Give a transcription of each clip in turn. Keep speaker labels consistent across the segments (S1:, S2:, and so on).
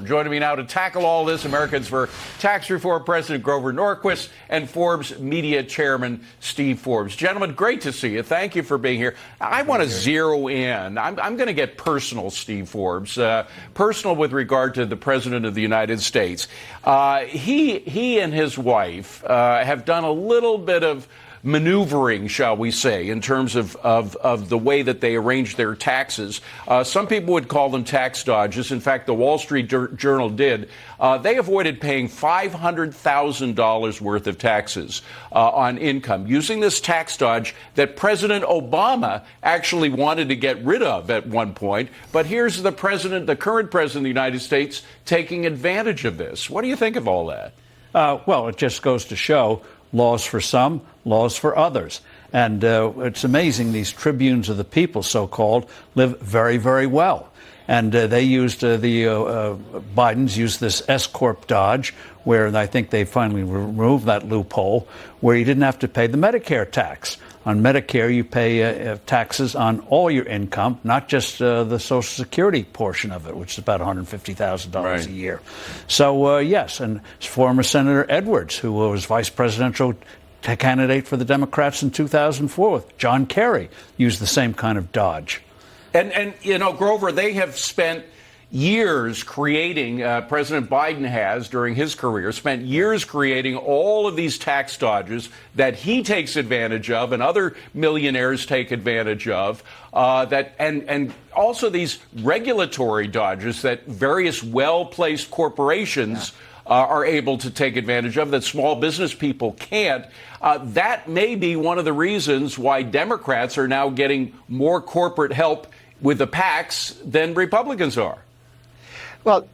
S1: Joining me now to tackle all this, Americans for Tax Reform President Grover Norquist and Forbes Media Chairman Steve Forbes. Gentlemen, great to see you. Thank you for being here. I want to zero in. I'm going to get personal, Steve Forbes, personal with regard to the President of the United States. He and his wife have done a little bit of maneuvering, shall we say, in terms of the way that they arrange their taxes. Some people would call them tax dodges. In fact, the Wall Street Journal did. They avoided paying $500,000 worth of taxes on income using this tax dodge that President Obama actually wanted to get rid of at one point. But here's the current president of the United States, taking advantage of this. What do you think of all that?
S2: Well, it just goes to show laws for some, laws for others. And it's amazing, these tribunes of the people, so-called, live very, very well. And they used, Biden's used this S-Corp dodge, where I think they finally removed that loophole, where you didn't have to pay the Medicare tax. On Medicare, you pay taxes on all your income, not just the Social Security portion of it, which is about $150,000 a year. So, yes, and former Senator Edwards, who was vice presidential candidate for the Democrats in 2004 with John Kerry, used the same kind of dodge.
S1: And you know, Grover, they have spent years creating, President Biden has, during his career, spent years creating all of these tax dodges that he takes advantage of and other millionaires take advantage of, and also these regulatory dodges that various well-placed corporations are able to take advantage of that small business people can't. That may be one of the reasons why Democrats are now getting more corporate help with the PACs than Republicans are.
S3: Well,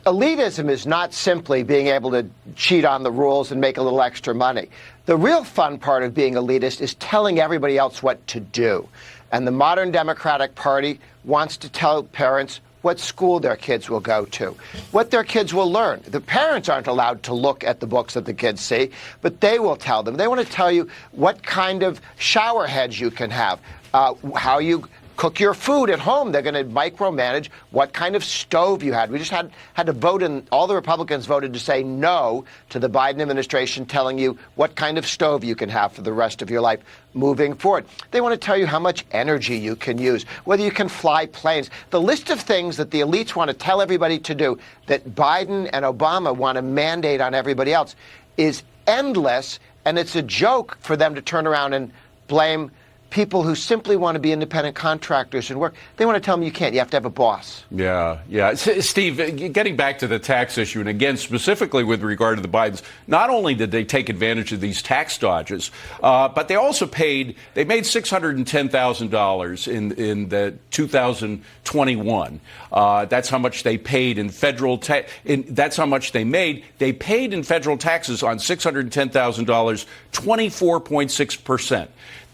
S3: elitism is not simply being able to cheat on the rules and make a little extra money. The real fun part of being elitist is telling everybody else what to do. And the modern Democratic Party wants to tell parents what school their kids will go to, what their kids will learn. The parents aren't allowed to look at the books that the kids see, but they will tell them. They want to tell you what kind of shower heads you can have, how you cook your food at home. They're going to micromanage what kind of stove you had. We just had to vote, and all the Republicans voted to say no to the Biden administration telling you what kind of stove you can have for the rest of your life moving forward. They want to tell you how much energy you can use, whether you can fly planes. The list of things that the elites want to tell everybody to do that Biden and Obama want to mandate on everybody else is endless, and it's a joke for them to turn around and blame people who simply want to be independent contractors and work. They want to tell them you can't. You have to have a boss.
S1: Yeah. Steve, getting back to the tax issue, and again, specifically with regard to the Bidens, not only did they take advantage of these tax dodges, but they also made $610,000 in the 2021. That's how much they paid in federal that's how much they made. They paid in federal taxes on $610,000, 24.6%.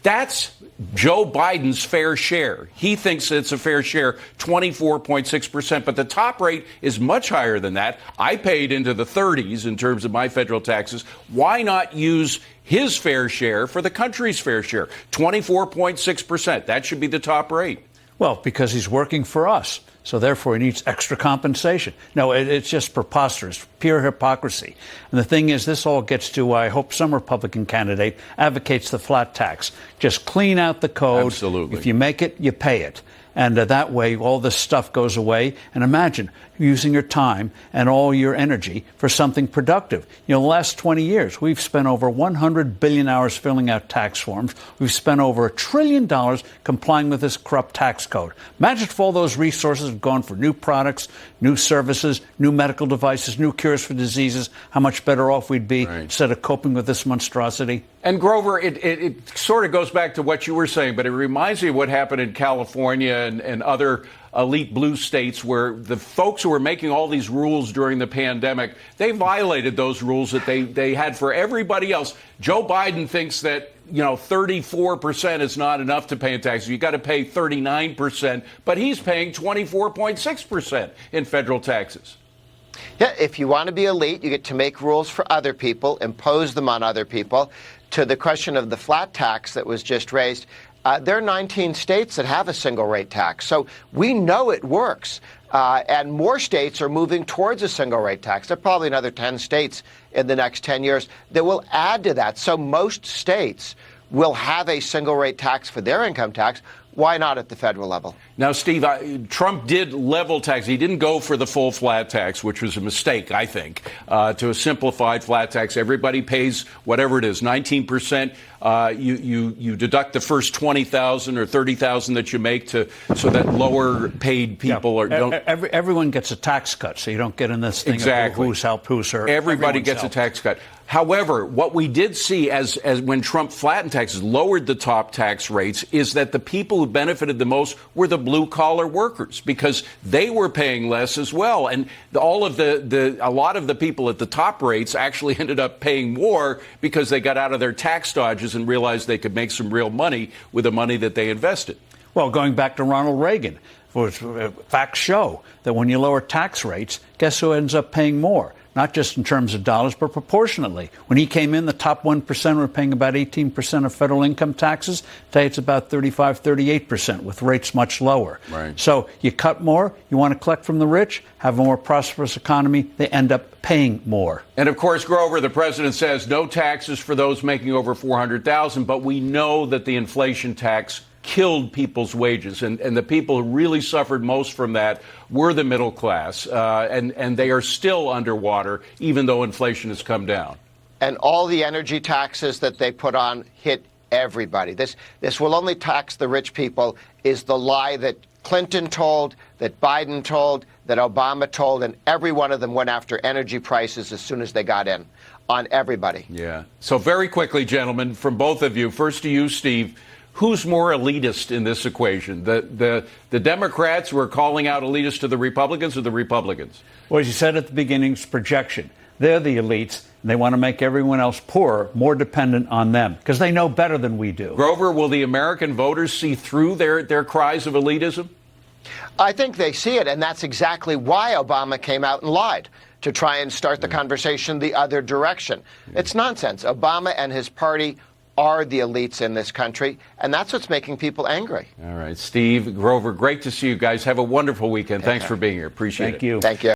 S1: That's Joe Biden's fair share. He thinks it's a fair share, 24.6%, but the top rate is much higher than that. I paid into the 30s in terms of my federal taxes. Why not use his fair share for the country's fair share, 24.6%? That should be the top rate.
S2: Well, because he's working for us. So therefore, he needs extra compensation. No, it's just preposterous, pure hypocrisy. And the thing is, this all gets to why I hope some Republican candidate advocates the flat tax. Just clean out the code.
S1: Absolutely.
S2: If you make it, you pay it. And that way, all this stuff goes away. And imagine using your time and all your energy for something productive. You know, the last 20 years, we've spent over 100 billion hours filling out tax forms. We've spent over $1 trillion complying with this corrupt tax code. Imagine if all those resources have gone for new products, new services, new medical devices, new cures for diseases, how much better off we'd be instead of coping with this monstrosity.
S1: And Grover, it sort of goes back to what you were saying, but it reminds me of what happened in California and other elite blue states where the folks who were making all these rules during the pandemic, they violated those rules that they had for everybody else. Joe Biden thinks that, 34% is not enough to pay in taxes. You got to pay 39%, but he's paying 24.6% in federal taxes.
S3: Yeah, if you want to be elite, you get to make rules for other people, impose them on other people. To the question of the flat tax that was just raised, There are 19 states that have a single rate tax. So we know it works. And more states are moving towards a single rate tax. There are probably another 10 states in the next 10 years that will add to that. So most states will have a single rate tax for their income tax. Why not at the federal level?
S1: Now, Steve, Trump did level tax. He didn't go for the full flat tax, which was a mistake, I think, to a simplified flat tax. Everybody pays whatever it is, 19%. You deduct the first $20,000 or $30,000 that you make so that lower paid people don't.
S2: Everyone gets a tax cut, so you don't get in this thing
S1: exactly.
S2: of who's helped, who's hurt.
S1: Everybody gets a tax cut. However, what we did see as when Trump flattened taxes, lowered the top tax rates, is that the people who benefited the most were the blue-collar workers because they were paying less as well. And a lot of the people at the top rates actually ended up paying more because they got out of their tax dodges and realized they could make some real money with the money that they invested.
S2: Well, going back to Ronald Reagan, facts show that when you lower tax rates, guess who ends up paying more? Not just in terms of dollars, but proportionately. When he came in, the top 1% were paying about 18% of federal income taxes. Today, it's about 35, 38%, with rates much lower.
S1: Right.
S2: So you cut more, you want to collect from the rich, have a more prosperous economy, they end up paying more.
S1: And of course, Grover, the president says no taxes for those making over $400,000, but we know that the inflation tax killed people's wages. And the people who really suffered most from that were the middle class. And they are still underwater, even though inflation has come down.
S3: And all the energy taxes that they put on hit everybody. This will only tax the rich people is the lie that Clinton told, that Biden told, that Obama told, and every one of them went after energy prices as soon as they got in on everybody.
S1: Yeah. So very quickly, gentlemen, from both of you, first to you, Steve, who's more elitist in this equation? The Democrats who are calling out elitists to the Republicans or the Republicans?
S2: Well, as you said at the beginning, it's projection. They're the elites, and they want to make everyone else poorer, more dependent on them, because they know better than we do.
S1: Grover, will the American voters see through their cries of elitism?
S3: I think they see it, and that's exactly why Obama came out and lied, to try and start the conversation the other direction. It's nonsense. Obama and his party are the elites in this country, and that's what's making people angry.
S1: All right. Steve, Grover, great to see you guys. Have a wonderful weekend. Thanks for being here. Appreciate it.
S2: Thank you.
S3: Thank you.